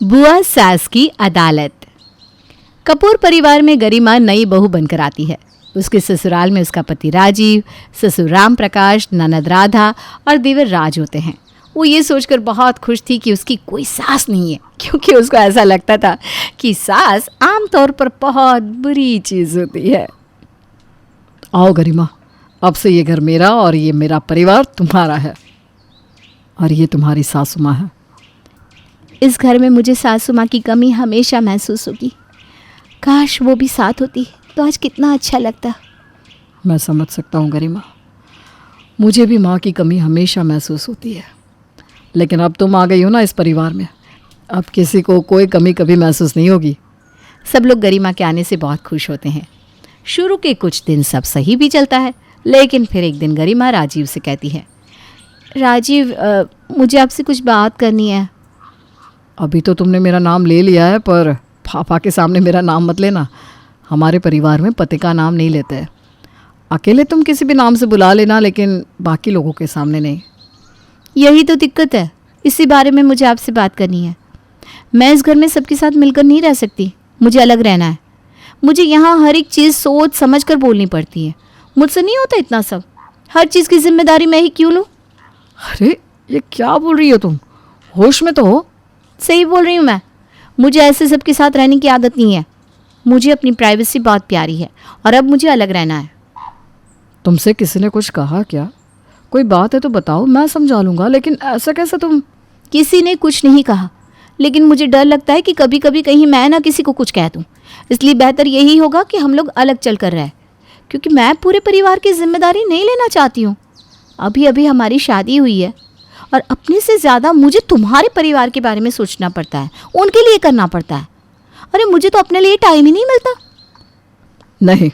बुआ सास की अदालत। कपूर परिवार में गरिमा नई बहू बनकर आती है। उसके ससुराल में उसका पति राजीव, ससुर राम प्रकाश, ननद राधा और देवर राज होते हैं। वो ये सोचकर बहुत खुश थी कि उसकी कोई सास नहीं है, क्योंकि उसको ऐसा लगता था कि सास आमतौर पर बहुत बुरी चीज़ होती है। आओ गरिमा, अब से ये घर मेरा और ये मेरा परिवार तुम्हारा है, और ये तुम्हारी सासू माँ है। इस घर में मुझे सासू माँ की कमी हमेशा महसूस होगी। काश वो भी साथ होती तो आज कितना अच्छा लगता। मैं समझ सकता हूँ गरिमा, मुझे भी माँ की कमी हमेशा महसूस होती है, लेकिन अब तुम आ गई हो ना इस परिवार में, अब किसी को कोई कमी कभी महसूस नहीं होगी। सब लोग गरिमा के आने से बहुत खुश होते हैं। शुरू के कुछ दिन सब सही भी चलता है, लेकिन फिर एक दिन गरिमा राजीव से कहती है, राजीव मुझे आपसे कुछ बात करनी है। अभी तो तुमने मेरा नाम ले लिया है, पर पापा के सामने मेरा नाम मत लेना। हमारे परिवार में पति का नाम नहीं लेते हैं। अकेले तुम किसी भी नाम से बुला लेना, लेकिन बाकी लोगों के सामने नहीं। यही तो दिक्कत है, इसी बारे में मुझे आपसे बात करनी है। मैं इस घर में सबके साथ मिलकर नहीं रह सकती, मुझे अलग रहना है। मुझे यहाँ हर एक चीज़ सोच समझ कर बोलनी पड़ती है। मुझसे नहीं होता इतना सब, हर चीज़ की जिम्मेदारी मैं ही क्यों लूँ। अरे ये क्या बोल रही हो तुम, होश में तो हो। सही बोल रही हूँ मैं, मुझे ऐसे सबके साथ रहने की आदत नहीं है। मुझे अपनी प्राइवेसी बहुत प्यारी है और अब मुझे अलग रहना है। तुमसे किसी ने कुछ कहा क्या? कोई बात है तो बताओ, मैं समझा लूँगा, लेकिन ऐसा कैसे तुम? किसी ने कुछ नहीं कहा, लेकिन मुझे डर लगता है कि कभी कभी कहीं मैं ना किसी को कुछ कह दूँ। इसलिए बेहतर यही होगा कि हम लोग अलग चल कर रहें, क्योंकि मैं पूरे परिवार की जिम्मेदारी नहीं लेना चाहती हूँ। अभी अभी हमारी शादी हुई है और अपने से ज़्यादा मुझे तुम्हारे परिवार के बारे में सोचना पड़ता है, उनके लिए करना पड़ता है। अरे मुझे तो अपने लिए टाइम ही नहीं मिलता। नहीं,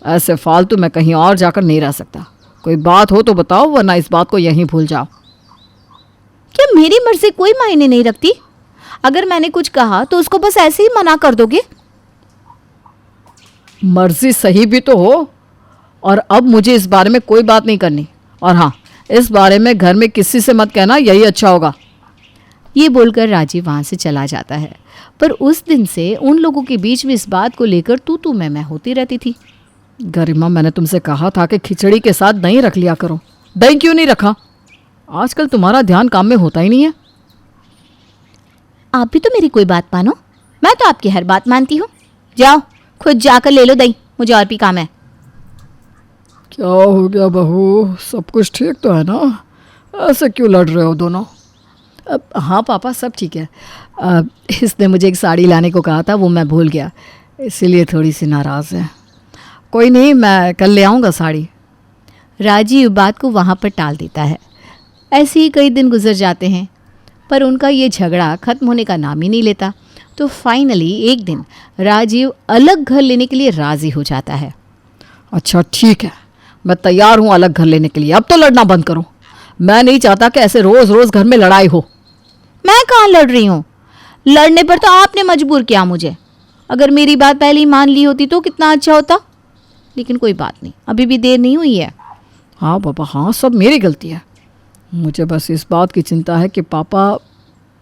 ऐसे फालतू मैं कहीं और जाकर नहीं रह सकता। कोई बात हो तो बताओ, वरना इस बात को यहीं भूल जाओ। क्या मेरी मर्जी कोई मायने नहीं रखती? अगर मैंने कुछ कहा तो उसको बस ऐसे ही मना कर दोगे? मर्जी सही भी तो हो, और अब मुझे इस बारे में कोई बात नहीं करनी। और हाँ, इस बारे में घर में किसी से मत कहना, यही अच्छा होगा। ये बोलकर राजीव वहाँ से चला जाता है। पर उस दिन से उन लोगों के बीच में इस बात को लेकर तू मैं होती रहती थी। गरिमा, मैंने तुमसे कहा था कि खिचड़ी के साथ दही रख लिया करो। दही क्यों नहीं रखा? आजकल तुम्हारा ध्यान काम में होता ही नहीं है। आप भी तो मेरी कोई बात मानो, मैं तो आपकी हर बात मानती हूँ। जाओ खुद जाकर ले लो दही, मुझे और भी काम है। क्या हो गया बहू, सब कुछ ठीक तो है ना? ऐसे क्यों लड़ रहे हो दोनों? हाँ पापा, सब ठीक है। इसने मुझे एक साड़ी लाने को कहा था, वो मैं भूल गया, इसीलिए थोड़ी सी नाराज़ है। कोई नहीं, मैं कल ले आऊँगा साड़ी। राजीव बात को वहाँ पर टाल देता है। ऐसे ही कई दिन गुजर जाते हैं, पर उनका ये झगड़ा ख़त्म होने का नाम ही नहीं लेता। तो फाइनली एक दिन राजीव अलग घर लेने के लिए राज़ी हो जाता है। अच्छा ठीक है, मैं तैयार हूँ अलग घर लेने के लिए। अब तो लड़ना बंद करो, मैं नहीं चाहता कि ऐसे रोज़ रोज़ घर में लड़ाई हो। मैं कहाँ लड़ रही हूँ? लड़ने पर तो आपने मजबूर किया मुझे। अगर मेरी बात पहले ही मान ली होती तो कितना अच्छा होता। लेकिन कोई बात नहीं, अभी भी देर नहीं हुई है। हाँ पापा, हाँ, सब मेरी गलती है। मुझे बस इस बात की चिंता है कि पापा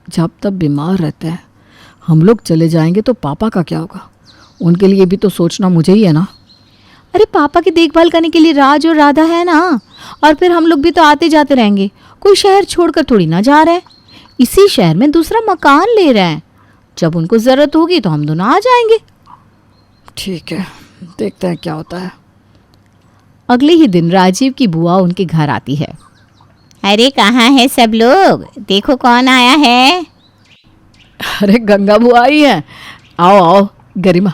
जब तक बीमार रहते हैं, हम लोग चले जाएंगे तो पापा का क्या होगा? उनके लिए भी तो सोचना मुझे ही है ना। अरे पापा की देखभाल करने के लिए राज और राधा है ना, और फिर हम लोग भी तो आते जाते रहेंगे। कोई शहर छोड़कर थोड़ी ना जा रहे हैं, इसी शहर में दूसरा मकान ले रहे हैं। जब उनको ज़रूरत होगी तो हम दोनों आ जाएंगे। ठीक है, देखते हैं क्या होता है। अगले ही दिन राजीव की बुआ उनके घर आती है। अरे कहाँ है सब लोग, देखो कौन आया है। अरे गंगा बुआ आई हैं। आओ आओ गरिमा,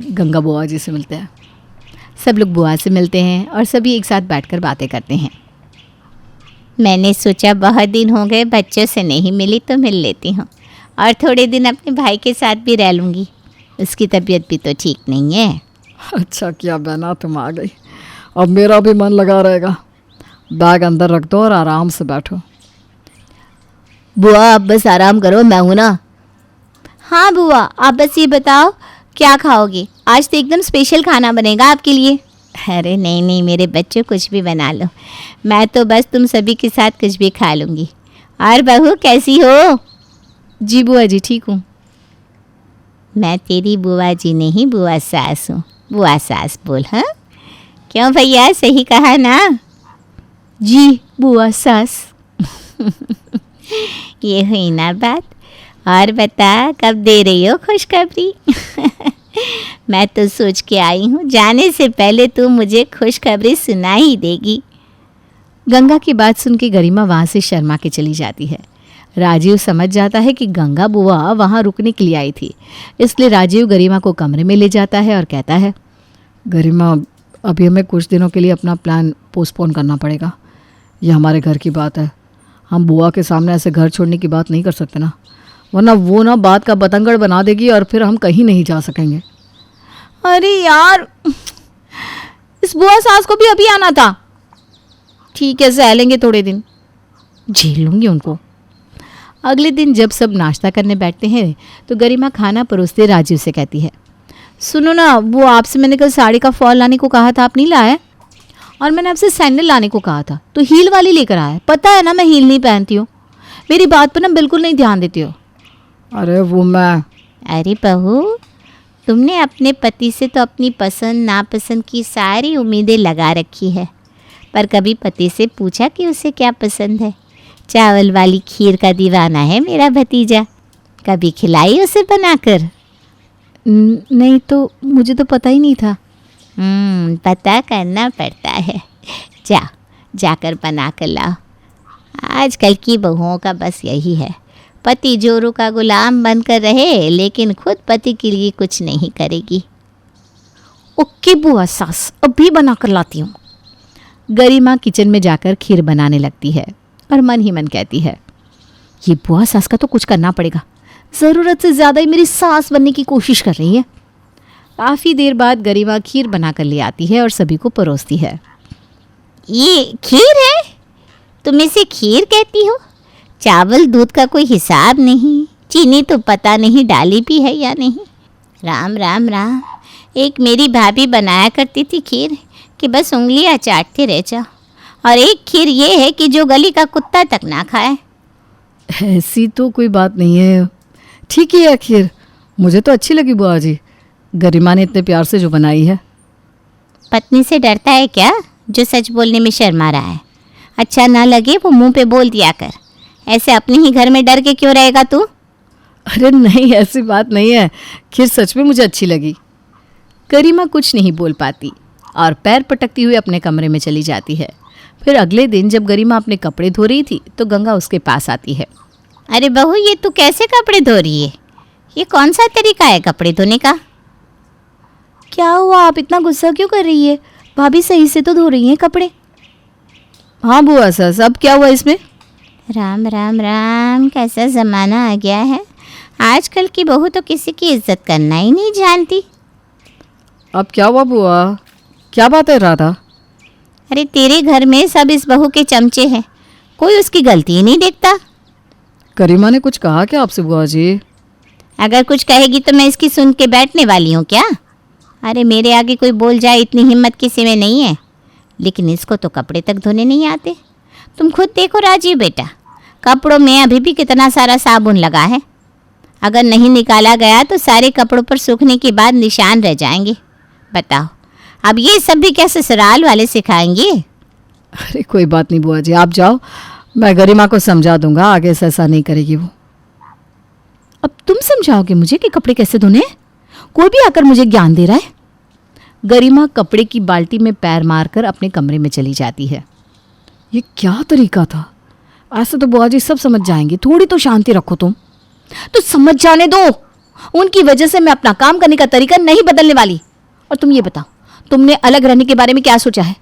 गंगा बुआ जी से मिलते हैं। सब लोग बुआ से मिलते हैं और सभी एक साथ बैठकर बातें करते हैं। मैंने सोचा बहुत दिन हो गए बच्चों से नहीं मिली तो मिल लेती हूँ, और थोड़े दिन अपने भाई के साथ भी रह लूँगी। उसकी तबीयत भी तो ठीक नहीं है। अच्छा किया बहना, तुम आ गई। अब मेरा भी मन लगा रहेगा। बैग अंदर रख दो और आराम से बैठो। बुआ आप बस आराम करो, मैं हूँ ना। हाँ बुआ, आप बस ये बताओ क्या खाओगे? आज तो एकदम स्पेशल खाना बनेगा आपके लिए। अरे नहीं नहीं मेरे बच्चों, कुछ भी बना लो, मैं तो बस तुम सभी के साथ कुछ भी खा लूँगी। और बहू कैसी हो? जी बुआ जी ठीक हूँ। मैं तेरी बुआ जी नहीं, बुआ सास हूँ। बुआ सास बोल। हाँ, क्यों भैया, सही कहा ना? जी बुआ सास। ये हुई ना बात। और बता, कब दे रही हो खुशखबरी? मैं तो सोच के आई हूँ, जाने से पहले तू मुझे खुशखबरी सुना ही देगी। गंगा की बात सुन के गरिमा वहाँ से शर्मा के चली जाती है। राजीव समझ जाता है कि गंगा बुआ वहाँ रुकने के लिए आई थी, इसलिए राजीव गरिमा को कमरे में ले जाता है और कहता है, गरिमा, अभी हमें कुछ दिनों के लिए अपना प्लान पोस्टपोन करना पड़ेगा। ये हमारे घर की बात है। हम बुआ के सामने ऐसे घर छोड़ने की बात नहीं कर सकते ना, वरना वो ना बात का बतंगड़ बना देगी और फिर हम कहीं नहीं जा सकेंगे। अरे यार, इस बुआ सास को भी अभी आना था। ठीक है, सह लेंगे थोड़े दिन, झेल लूंगी उनको। अगले दिन जब सब नाश्ता करने बैठते हैं तो गरिमा खाना परोसते राजीव से कहती है, सुनो ना, वो आपसे मैंने कल साड़ी का फॉल लाने को कहा था, आप नहीं लाए? और मैंने आपसे सैंडल लाने को कहा था, तो हील वाली लेकर आया। पता है ना मैं हील नहीं पहनती हूँ। मेरी बात पर ना बिल्कुल नहीं ध्यान देती हो। अरे वो मैं अरे बहू, तुमने अपने पति से तो अपनी पसंद नापसंद की सारी उम्मीदें लगा रखी है, पर कभी पति से पूछा कि उसे क्या पसंद है? चावल वाली खीर का दीवाना है मेरा भतीजा। कभी खिलाई उसे बनाकर? नहीं तो, मुझे तो पता ही नहीं था। पता करना पड़ता है। जाकर बना कर लाओ। आजकल की बहुओं का बस यही है, पति जोरों का गुलाम बनकर रहे लेकिन खुद पति के लिए कुछ नहीं करेगी। ओके बुआ सास, अभी बना कर लाती हूँ। गरिमा किचन में जाकर खीर बनाने लगती है और मन ही मन कहती है, ये बुआ सास का तो कुछ करना पड़ेगा। ज़रूरत से ज़्यादा ही मेरी सास बनने की कोशिश कर रही है। काफ़ी देर बाद गरिमा खीर बना कर ले आती है और सभी को परोसती है। ये खीर है? तुम इसे खीर कहती हो? चावल दूध का कोई हिसाब नहीं, चीनी तो पता नहीं डाली भी है या नहीं। राम राम राम। एक मेरी भाभी बनाया करती थी खीर कि बस उंगलियां चाटते रह जाओ, और एक खीर ये है कि जो गली का कुत्ता तक ना खाए। ऐसी तो कोई बात नहीं है, ठीक ही है खीर। मुझे तो अच्छी लगी बुआ जी, गरिमा ने इतने प्यार से जो बनाई है। पत्नी से डरता है क्या, जो सच बोलने में शर्मा रहा है? अच्छा ना लगे वो मुंह पे बोल दिया कर। ऐसे अपने ही घर में डर के क्यों रहेगा तू? अरे नहीं, ऐसी बात नहीं है, खीर सच में मुझे अच्छी लगी। गरिमा कुछ नहीं बोल पाती और पैर पटकती हुई अपने कमरे में चली जाती है। फिर अगले दिन जब गरिमा अपने कपड़े धो रही थी तो गंगा उसके पास आती है। अरे बहू, ये तू कैसे कपड़े धो रही है? ये कौन सा तरीका है कपड़े धोने का? क्या हुआ, आप इतना गुस्सा क्यों कर रही है? भाभी सही से तो धो रही हैं कपड़े। हाँ बुआ सास, अब क्या हुआ इसमें? राम राम राम, कैसा ज़माना आ गया है। आजकल की बहू तो किसी की इज्जत करना ही नहीं जानती। अब क्या हुआ बुआ, क्या बात है राधा? अरे तेरे घर में सब इस बहू के चमचे हैं, कोई उसकी गलती ही नहीं देखता। गरिमा ने कुछ कहा क्या आपसे बुआ जी? अगर कुछ कहेगी तो मैं इसकी सुन के बैठने वाली हूँ क्या? अरे मेरे आगे कोई बोल जाए इतनी हिम्मत किसी में नहीं है, लेकिन इसको तो कपड़े तक धोने नहीं आते। तुम खुद देखो राजीव बेटा, कपड़ों में अभी भी कितना सारा साबुन लगा है। अगर नहीं निकाला गया तो सारे कपड़ों पर सूखने के बाद निशान रह जाएंगे। बताओ, अब ये सब भी क्या ससुराल वाले सिखाएंगे? अरे कोई बात नहीं बुआ जी, आप जाओ, मैं गरिमा को समझा दूंगा, आगे से ऐसा नहीं करेगी वो। अब तुम समझाओगे मुझे कि कपड़े कैसे धोने हैं? कोई भी आकर मुझे ज्ञान दे रहा है। गरिमा कपड़े की बाल्टी में पैर मारकर अपने कमरे में चली जाती है। ये क्या तरीका था? ऐसे तो बुआ जी सब समझ जाएंगी, थोड़ी तो शांति रखो तुम। तो समझ जाने दो, उनकी वजह से मैं अपना काम करने का तरीका नहीं बदलने वाली। और तुम ये बताओ, तुमने अलग रहने के बारे में क्या सोचा है?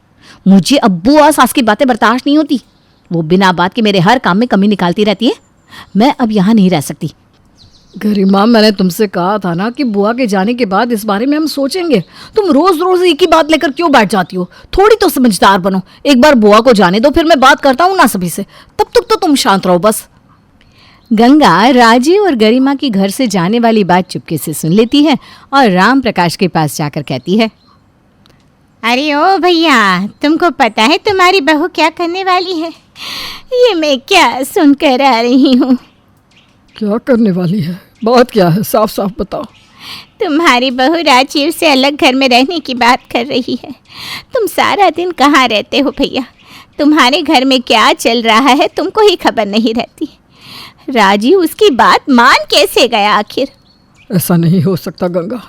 मुझे अब बुआ सास की बातें बर्दाश्त नहीं होती। वो बिना बात के मेरे हर काम में कमी निकालती रहती है। मैं अब यहाँ नहीं रह सकती। गरिमा, मैंने तुमसे कहा था ना कि बुआ के जाने के बाद इस बारे में हम सोचेंगे। तुम रोज रोज एक ही बात लेकर क्यों बैठ जाती हो? थोड़ी तो समझदार बनो। एक बार बुआ को जाने दो, फिर मैं बात करता हूँ ना सभी से, तब तक तो तुम शांत रहो बस। गंगा राजीव और गरिमा की घर से जाने वाली बात चुपके से सुन लेती है और राम प्रकाश के पास जाकर कहती है, अरे ओ भैया, तुमको पता है तुम्हारी बहू क्या करने वाली है? ये मैं क्या सुनकर आ रही हूँ। क्या करने वाली है? बात क्या है, साफ साफ बताओ। तुम्हारी बहू राजीव से अलग घर में रहने की बात कर रही है। तुम सारा दिन कहाँ रहते हो भैया? तुम्हारे घर में क्या चल रहा है तुमको ही खबर नहीं रहती। राजीव उसकी बात मान कैसे गया आखिर? ऐसा नहीं हो सकता गंगा,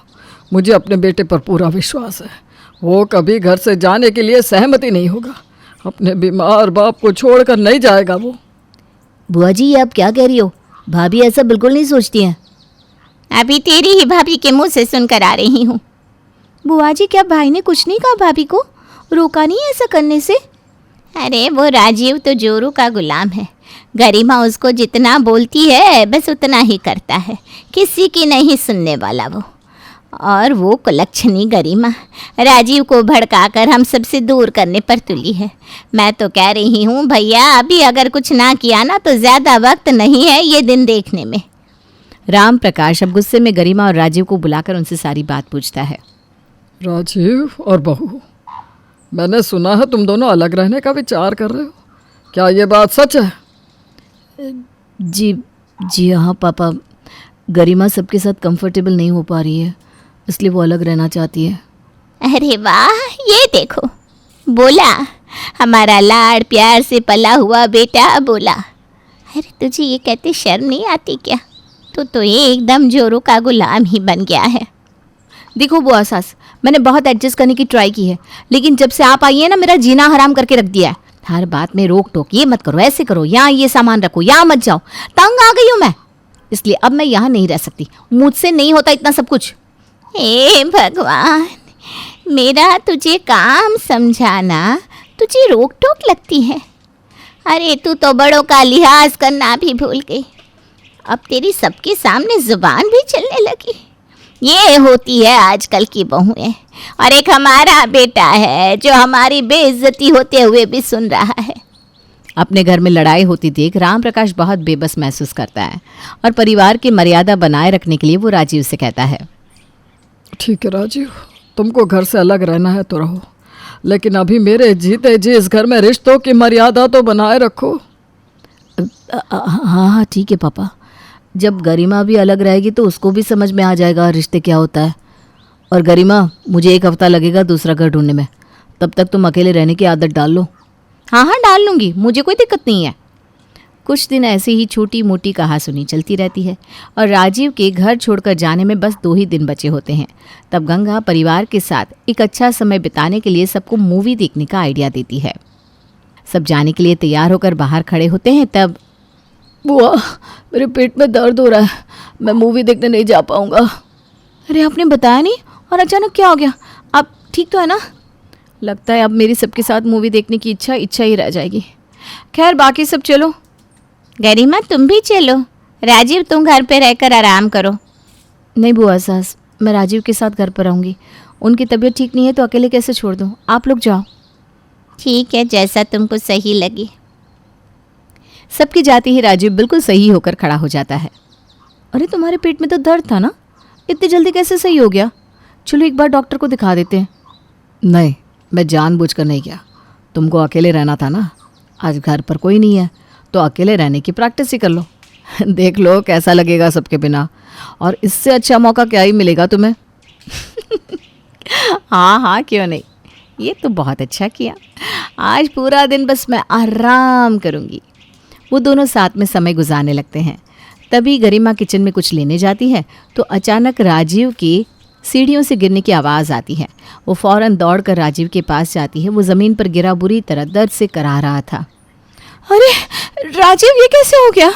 मुझे अपने बेटे पर पूरा विश्वास है। वो कभी घर से जाने के लिए सहमति नहीं होगा। अपने बीमार बाप को छोड़कर नहीं जाएगा वो। बुआ जी, ये आप क्या कह रही हो? भाभी ऐसा बिल्कुल नहीं सोचती हैं। अभी तेरी ही भाभी के मुंह से सुनकर आ रही हूँ। बुआ जी, क्या भाई ने कुछ नहीं कहा भाभी को? रोका नहीं ऐसा करने से? अरे वो राजीव तो जोरू का गुलाम है। गरिमा उसको जितना बोलती है बस उतना ही करता है, किसी की नहीं सुनने वाला वो। और वो कुलक्षणी गरिमा राजीव को भड़काकर हम सबसे दूर करने पर तुली है। मैं तो कह रही हूँ भैया, अभी अगर कुछ ना किया ना तो ज़्यादा वक्त नहीं है ये दिन देखने में। राम प्रकाश अब गुस्से में गरिमा और राजीव को बुलाकर उनसे सारी बात पूछता है। राजीव और बहू, मैंने सुना है तुम दोनों अलग रहने का विचार कर रहे हो, क्या ये बात सच है? जी हाँ पापा, गरिमा सबके साथ कंफर्टेबल नहीं हो पा रही है, इसलिए वो अलग रहना चाहती है। अरे वाह, ये देखो, बोला हमारा लाड़ प्यार से पला हुआ बेटा बोला। अरे तुझे ये कहते शर्म नहीं आती क्या? तो ये एकदम जोरू का गुलाम ही बन गया है। देखो बुआ सास, मैंने बहुत एडजस्ट करने की ट्राई की है, लेकिन जब से आप आई है ना, मेरा जीना हराम करके रख दिया है। हर बात में रोक टोक, ये मत करो, ऐसे करो, यहाँ ये सामान रखो, यहाँ मत जाओ। तंग आ गई हूँ मैं, इसलिए अब मैं यहाँ नहीं रह सकती। मुझसे नहीं होता इतना सब कुछ। हे भगवान, मेरा तुझे काम समझाना तुझे रोक टोक लगती है? अरे तू तो बड़ों का लिहाज करना भी भूल गई। अब तेरी सबके सामने जुबान भी चलने लगी। ये होती है आजकल की बहुएं। और एक हमारा बेटा है जो हमारी बेइज्जती होते हुए भी सुन रहा है। अपने घर में लड़ाई होती देख राम प्रकाश बहुत बेबस महसूस करता है और परिवार की मर्यादा बनाए रखने के लिए वो राजीव से कहता है, ठीक है राजीव, तुमको घर से अलग रहना है तो रहो, लेकिन अभी मेरे जीते जी इस घर में रिश्तों की मर्यादा तो बनाए रखो। हाँ ठीक है पापा, जब गरिमा भी अलग रहेगी तो उसको भी समझ में आ जाएगा रिश्ते क्या होता है। और गरिमा, मुझे 1 हफ्ता लगेगा दूसरा घर ढूंढने में, तब तक तुम अकेले रहने की आदत डाल लो। हाँ डाल लूँगी, मुझे कोई दिक्कत नहीं है। कुछ दिन ऐसे ही छोटी मोटी कहासुनी चलती रहती है और राजीव के घर छोड़कर जाने में बस 2 ही दिन बचे होते हैं। तब गंगा परिवार के साथ एक अच्छा समय बिताने के लिए सबको मूवी देखने का आइडिया देती है। सब जाने के लिए तैयार होकर बाहर खड़े होते हैं। तब बुआ, मेरे पेट में दर्द हो रहा है, मैं मूवी देखने नहीं जा पाऊँगा। अरे आपने बताया नहीं, और अचानक क्या हो गया? आप ठीक तो है ना? लगता है अब मेरी सबके साथ मूवी देखने की इच्छा ही रह जाएगी। खैर बाकी सब चलो। गरिमा तुम भी चलो, राजीव तुम घर पे रहकर आराम करो। नहीं बुआ सास, मैं राजीव के साथ घर पर रहूँगी। उनकी तबीयत ठीक नहीं है तो अकेले कैसे छोड़ दूँ? आप लोग जाओ। ठीक है, जैसा तुमको सही लगे। सबकी जाते ही राजीव बिल्कुल सही होकर खड़ा हो जाता है। अरे तुम्हारे पेट में तो दर्द था ना, इतनी जल्दी कैसे सही हो गया? चलो एक बार डॉक्टर को दिखा देते हैं। नहीं, मैं जानबूझकर नहीं गया, तुमको अकेले रहना था ना। आज घर पर कोई नहीं है तो अकेले रहने की प्रैक्टिस ही कर लो। देख लो कैसा लगेगा सबके बिना, और इससे अच्छा मौका क्या ही मिलेगा तुम्हें। हाँ क्यों नहीं, ये तो बहुत अच्छा किया। आज पूरा दिन बस मैं आराम करूँगी। वो दोनों साथ में समय गुजारने लगते हैं। तभी गरिमा किचन में कुछ लेने जाती है तो अचानक राजीव की सीढ़ियों से गिरने की आवाज़ आती है। वो फौरन दौड़कर राजीव के पास जाती है। वो ज़मीन पर गिरा बुरी तरह दर्द से कराह रहा था। अरे राजीव, ये कैसे हो गया?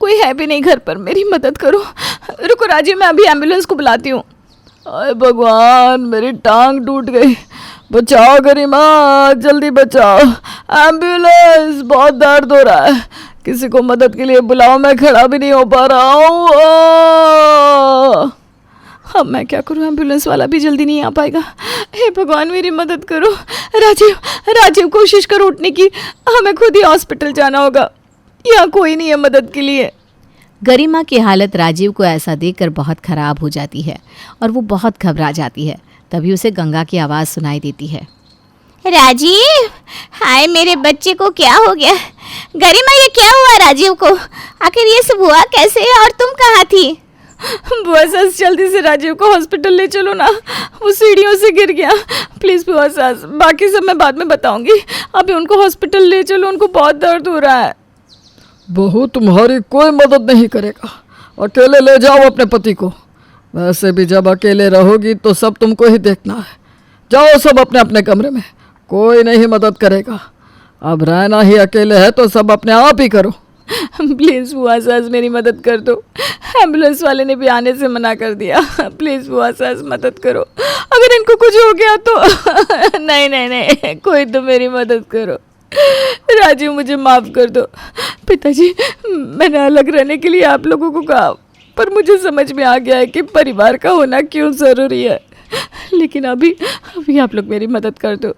कोई है भी नहीं घर पर, मेरी मदद करो। रुको राजीव, मैं अभी एम्बुलेंस को बुलाती हूँ। अरे भगवान, मेरी टांग टूट गई, बचाओ गरिमा, जल्दी बचाओ, एम्बुलेंस, बहुत दर्द हो रहा है, किसी को मदद के लिए बुलाओ, मैं खड़ा भी नहीं हो पा रहा हूँ। अब मैं क्या करूँ, एम्बुलेंस वाला भी जल्दी नहीं आ पाएगा। हे भगवान, मेरी मदद करो। राजीव कोशिश करो उठने की, हमें खुद ही हॉस्पिटल जाना होगा, यहाँ कोई नहीं है मदद के लिए। गरिमा की हालत राजीव को ऐसा देखकर बहुत ख़राब हो जाती है और वो बहुत घबरा जाती है। तभी उसे गंगा की आवाज़ सुनाई देती है। राजीव, हाय मेरे बच्चे को क्या हो गया? गरिमा, ये क्या हुआ राजीव को? आखिर ये सब हुआ कैसे और तुम कहाँ थी? बुआ सास जल्दी से राजीव को हॉस्पिटल ले चलो ना, वो सीढ़ियों से गिर गया। प्लीज़ बुआ सास, बाकी सब मैं बाद में बताऊंगी, अभी उनको हॉस्पिटल ले चलो, उनको बहुत दर्द हो रहा है। बहू तुम्हारी कोई मदद नहीं करेगा, अकेले ले जाओ अपने पति को। वैसे भी जब अकेले रहोगी तो सब तुमको ही देखना है। जाओ सब अपने अपने कमरे में, कोई नहीं मदद करेगा। अब रहना ही अकेले है तो सब अपने आप ही करो। प्लीज़ बुआ सास मेरी मदद कर दो, एम्बुलेंस वाले ने भी आने से मना कर दिया। प्लीज़ बुआ सास मदद करो, अगर इनको कुछ हो गया तो। नहीं नहीं नहीं, कोई तो मेरी मदद करो। राजीव मुझे माफ़ कर दो। पिताजी, मैंने अलग रहने के लिए आप लोगों को कहा, पर मुझे समझ में आ गया है कि परिवार का होना क्यों ज़रूरी है। लेकिन अभी आप लोग मेरी मदद कर दो,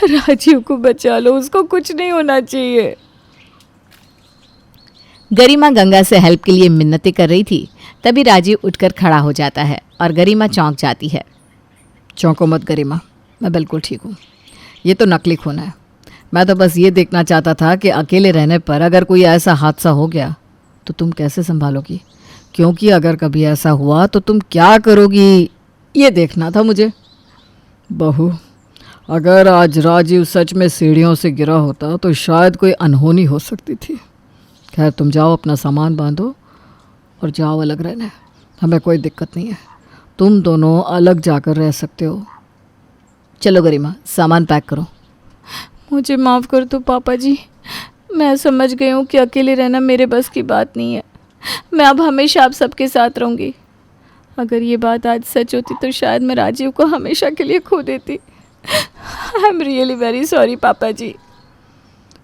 राजीव को बचा लो, उसको कुछ नहीं होना चाहिए। गरिमा गंगा से हेल्प के लिए मिन्नतें कर रही थी, तभी राजीव उठकर खड़ा हो जाता है और गरिमा चौंक जाती है। चौंको मत गरिमा, मैं बिल्कुल ठीक हूँ। ये तो नकली खून है। मैं तो बस ये देखना चाहता था कि अकेले रहने पर अगर कोई ऐसा हादसा हो गया तो तुम कैसे संभालोगी, क्योंकि अगर कभी ऐसा हुआ तो तुम क्या करोगी, ये देखना था मुझे। बहू, अगर आज राजीव सच में सीढ़ियों से गिरा होता तो शायद कोई अनहोनी हो सकती थी। खैर, तुम जाओ, अपना सामान बांधो और जाओ अलग रहने, हमें कोई दिक्कत नहीं है। तुम दोनों अलग जाकर रह सकते हो। चलो गरिमा, सामान पैक करो। मुझे माफ़ कर दो पापा जी, मैं समझ गई हूँ कि अकेले रहना मेरे बस की बात नहीं है। मैं अब हमेशा आप सबके साथ रहूँगी। अगर ये बात आज सच होती तो शायद मैं राजीव को हमेशा के लिए खो देती। I am really very sorry पापा जी।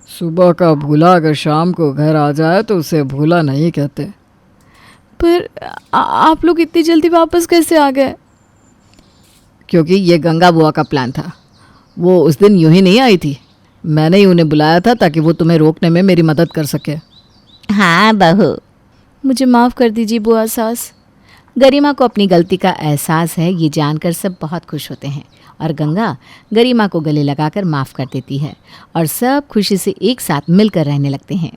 सुबह का भूला अगर शाम को घर आ जाए तो उसे भूला नहीं कहते। पर आप लोग इतनी जल्दी वापस कैसे आ गए? क्योंकि ये गंगा बुआ का प्लान था। वो उस दिन यूं ही नहीं आई थी, मैंने ही उन्हें बुलाया था ताकि वो तुम्हें रोकने में मेरी मदद कर सके। हाँ बहू, मुझे माफ़ कर दीजिए बुआ सास। गरिमा को अपनी गलती का एहसास है, ये जानकर सब बहुत खुश होते हैं और गंगा गरिमा को गले लगाकर माफ़ कर देती है और सब खुशी से एक साथ मिलकर रहने लगते हैं।